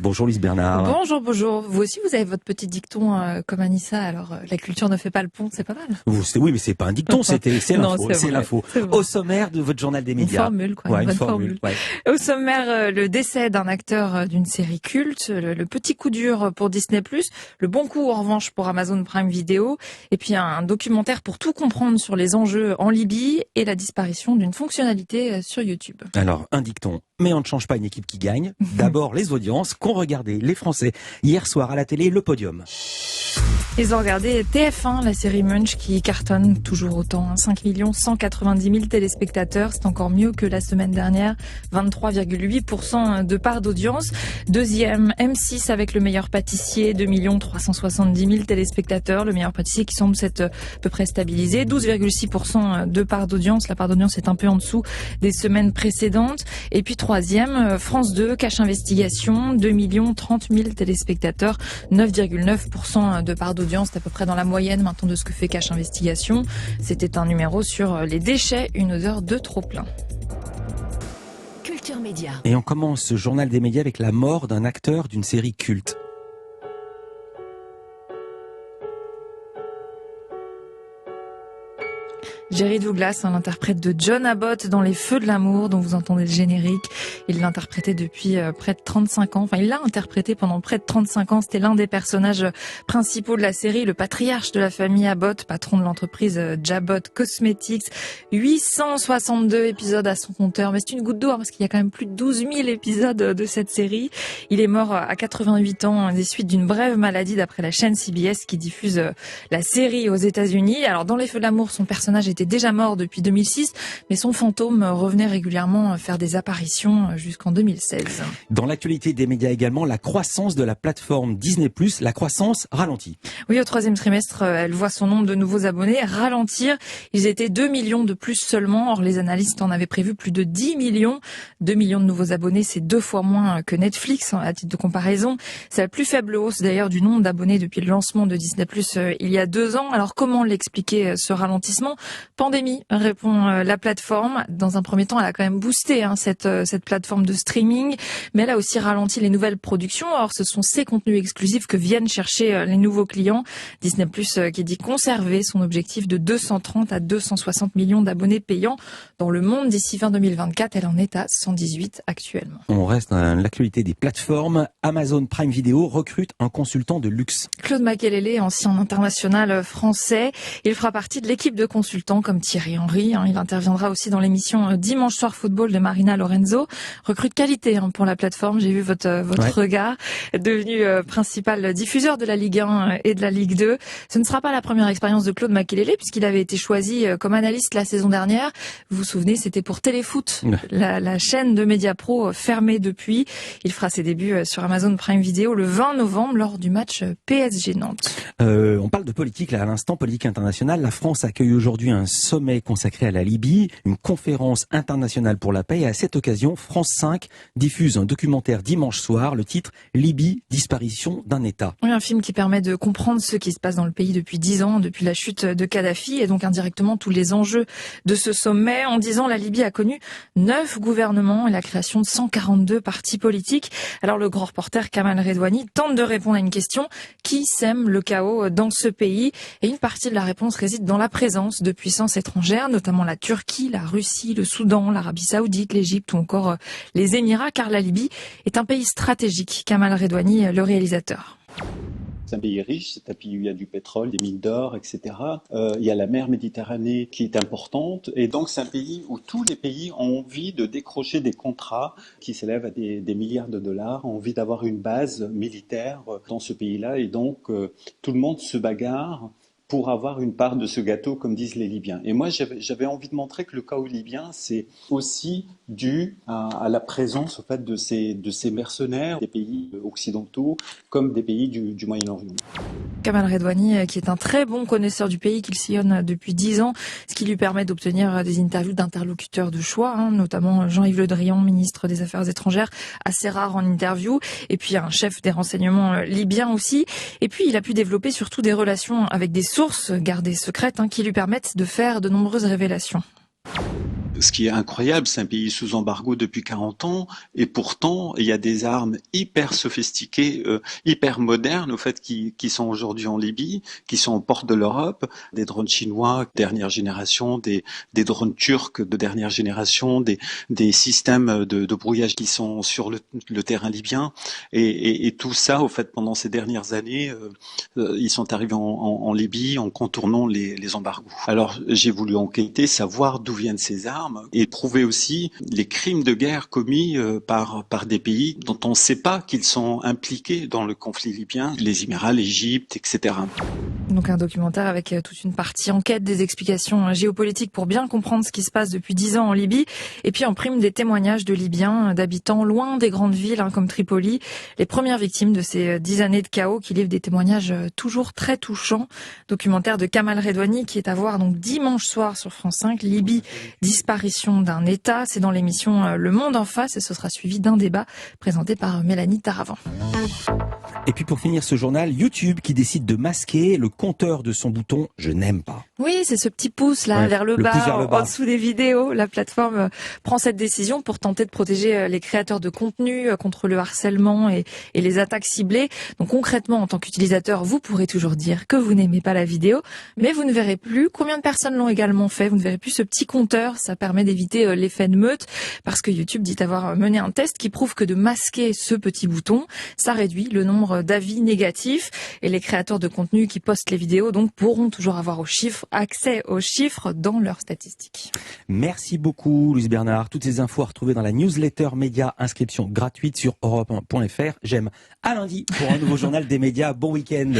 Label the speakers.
Speaker 1: Bonjour Lise Bernard.
Speaker 2: Bonjour, bonjour. Vous aussi, vous avez votre petit dicton comme Anissa. Alors, la culture ne fait pas le pont, c'est pas mal.
Speaker 1: Oui, mais c'est pas un dicton, c'est l'info. C'est l'info. Au sommaire de votre journal des médias.
Speaker 2: Une formule, quoi.
Speaker 1: Ouais,
Speaker 2: une bonne
Speaker 1: formule. Ouais.
Speaker 2: Au sommaire, le décès d'un acteur d'une série culte, le petit coup dur pour Disney+, le bon coup en revanche pour Amazon Prime Video, et puis un documentaire pour tout comprendre sur les enjeux en Libye et la disparition d'une fonctionnalité sur YouTube.
Speaker 1: Alors, un dicton. Mais on ne change pas une équipe qui gagne. D'abord, les audiences qu'ont regardé les Français hier soir à la télé, le podium.
Speaker 2: Ils ont regardé TF1, la série Munch qui cartonne toujours autant. 5 190 000 téléspectateurs, c'est encore mieux que la semaine dernière. 23,8% de part d'audience. Deuxième, M6 avec Le Meilleur Pâtissier, 2 370 000 téléspectateurs. Le Meilleur Pâtissier qui semble s'être à peu près stabilisé. 12,6% de part d'audience. La part d'audience est un peu en dessous des semaines précédentes. Et puis troisième, France 2, Cache Investigation, 2 30 000 téléspectateurs. 9,9% de part d'audience, c'est à peu près dans la moyenne maintenant de ce que fait Cache Investigation. C'était un numéro sur les déchets, une odeur de trop-plein.
Speaker 3: Culture Média.
Speaker 1: Et on commence ce journal des médias avec la mort d'un acteur d'une série culte.
Speaker 2: Jerry Douglas, l'interprète de John Abbott dans Les Feux de l'amour, dont vous entendez le générique. Il l'a interprété depuis près de 35 ans. Enfin, il l'a interprété pendant près de 35 ans. C'était l'un des personnages principaux de la série, le patriarche de la famille Abbott, patron de l'entreprise Jabot Cosmetics. 862 épisodes à son compteur. Mais c'est une goutte d'eau, parce qu'il y a quand même plus de 12 000 épisodes de cette série. Il est mort à 88 ans des suites d'une brève maladie, d'après la chaîne CBS qui diffuse la série aux États-Unis. Alors, dans Les Feux de l'amour, son personnage était déjà mort depuis 2006, mais son fantôme revenait régulièrement faire des apparitions jusqu'en 2016.
Speaker 1: Dans l'actualité des médias également, la croissance de la plateforme Disney+, la croissance ralentit.
Speaker 2: Oui, au troisième trimestre, elle voit son nombre de nouveaux abonnés ralentir. Ils étaient 2 millions de plus seulement. Or, les analystes en avaient prévu plus de 10 millions. 2 millions de nouveaux abonnés, c'est 2 fois moins que Netflix, à titre de comparaison. C'est la plus faible hausse d'ailleurs du nombre d'abonnés depuis le lancement de Disney+, il y a 2 ans. Alors, comment l'expliquer ce ralentissement ? Pandémie, répond la plateforme. Dans un premier temps, elle a quand même boosté cette plateforme de streaming, mais elle a aussi ralenti les nouvelles productions. Or, ce sont ces contenus exclusifs que viennent chercher les nouveaux clients. Disney+, qui dit conserver son objectif de 230 à 260 millions d'abonnés payants dans le monde d'ici fin 2024. Elle en est à 118 actuellement.
Speaker 1: On reste dans l'actualité des plateformes. Amazon Prime Video recrute un consultant de luxe.
Speaker 2: Claude Makélélé, ancien international français, il fera partie de l'équipe de consultants comme Thierry Henry. Il interviendra aussi dans l'émission Dimanche Soir Football de Marina Lorenzo. Recrue de qualité pour la plateforme. J'ai vu votre regard. Devenu principal diffuseur de la Ligue 1 et de la Ligue 2. Ce ne sera pas la première expérience de Claude Makélélé puisqu'il avait été choisi comme analyste la saison dernière. Vous vous souvenez, c'était pour Téléfoot, la chaîne de Mediapro fermée depuis. Il fera ses débuts sur Amazon Prime Video le 20 novembre lors du match PSG Nantes.
Speaker 1: On parle de politique là à l'instant, politique internationale. La France accueille aujourd'hui un sommet consacré à la Libye, une conférence internationale pour la paix. Et à cette occasion, France 5 diffuse un documentaire dimanche soir, le titre Libye, disparition d'un État.
Speaker 2: Oui, un film qui permet de comprendre ce qui se passe dans le pays depuis 10 ans, depuis la chute de Kadhafi, et donc indirectement tous les enjeux de ce sommet. En 10 ans, la Libye a connu 9 gouvernements et la création de 142 partis politiques. Alors le grand reporter Kamal Redouani tente de répondre à une question: qui sème le chaos dans ce pays? Et une partie de la réponse réside dans la présence de puissances étrangères, notamment la Turquie, la Russie, le Soudan, l'Arabie Saoudite, l'Égypte ou encore les Émirats, car la Libye est un pays stratégique. Kamal Redouani, le réalisateur.
Speaker 4: C'est un pays riche, c'est un pays où il y a du pétrole, des mines d'or, etc. Il y a la mer Méditerranée qui est importante. Et donc c'est un pays où tous les pays ont envie de décrocher des contrats qui s'élèvent à des milliards de dollars, ont envie d'avoir une base militaire dans ce pays-là. Et donc tout le monde se bagarre pour avoir une part de ce gâteau, comme disent les Libyens. Et moi, j'avais envie de montrer que le chaos libyen, c'est aussi dû à la présence au fait, de ces mercenaires des pays occidentaux comme des pays du Moyen-Orient.
Speaker 2: Kamal Redouani, qui est un très bon connaisseur du pays, qu'il sillonne depuis 10 ans, ce qui lui permet d'obtenir des interviews d'interlocuteurs de choix, notamment Jean-Yves Le Drian, ministre des Affaires étrangères, assez rare en interview, et puis un chef des renseignements libyens aussi. Et puis il a pu développer surtout des relations avec des sources gardées secrètes qui lui permettent de faire de nombreuses révélations.
Speaker 4: Ce qui est incroyable, c'est un pays sous embargo depuis 40 ans, et pourtant, il y a des armes hyper sophistiquées, hyper modernes, au fait, qui sont aujourd'hui en Libye, qui sont aux portes de l'Europe, des drones chinois dernière génération, des drones turcs de dernière génération, des systèmes de brouillage qui sont sur le terrain libyen, et tout ça, au fait, pendant ces dernières années, ils sont arrivés en Libye en contournant les embargos. Alors, j'ai voulu enquêter, savoir d'où viennent ces armes, et prouver aussi les crimes de guerre commis par des pays dont on ne sait pas qu'ils sont impliqués dans le conflit libyen, les Émirats, l'Égypte, etc.
Speaker 2: Donc un documentaire avec toute une partie enquête, des explications géopolitiques pour bien comprendre ce qui se passe depuis 10 ans en Libye, et puis en prime des témoignages de Libyens, d'habitants loin des grandes villes comme Tripoli, les premières victimes de ces 10 années de chaos, qui livrent des témoignages toujours très touchants. Documentaire de Kamal Redouani qui est à voir donc dimanche soir sur France 5, Libye, disparition d'un État. C'est dans l'émission Le Monde en face, et ce sera suivi d'un débat présenté par Mélanie Taravant.
Speaker 1: Et puis pour finir ce journal, YouTube qui décide de masquer le compteur de son bouton « Je n'aime pas ».
Speaker 2: Oui, c'est ce petit pouce là vers le bas,
Speaker 1: bas,
Speaker 2: en dessous des vidéos. La plateforme prend cette décision pour tenter de protéger les créateurs de contenu contre le harcèlement et les attaques ciblées. Donc concrètement, en tant qu'utilisateur, vous pourrez toujours dire que vous n'aimez pas la vidéo, mais vous ne verrez plus combien de personnes l'ont également fait. Vous ne verrez plus ce petit compteur. Ça permet d'éviter l'effet de meute, parce que YouTube dit avoir mené un test qui prouve que de masquer ce petit bouton, ça réduit le nombre d'avis négatifs, et les créateurs de contenu qui postent les vidéos donc pourront toujours avoir accès aux chiffres dans leurs statistiques.
Speaker 1: Merci beaucoup Louise Bernard. Toutes ces infos à retrouver dans la newsletter média, inscription gratuite sur europe1.fr. J'aime à lundi pour un nouveau journal des médias. Bon week-end.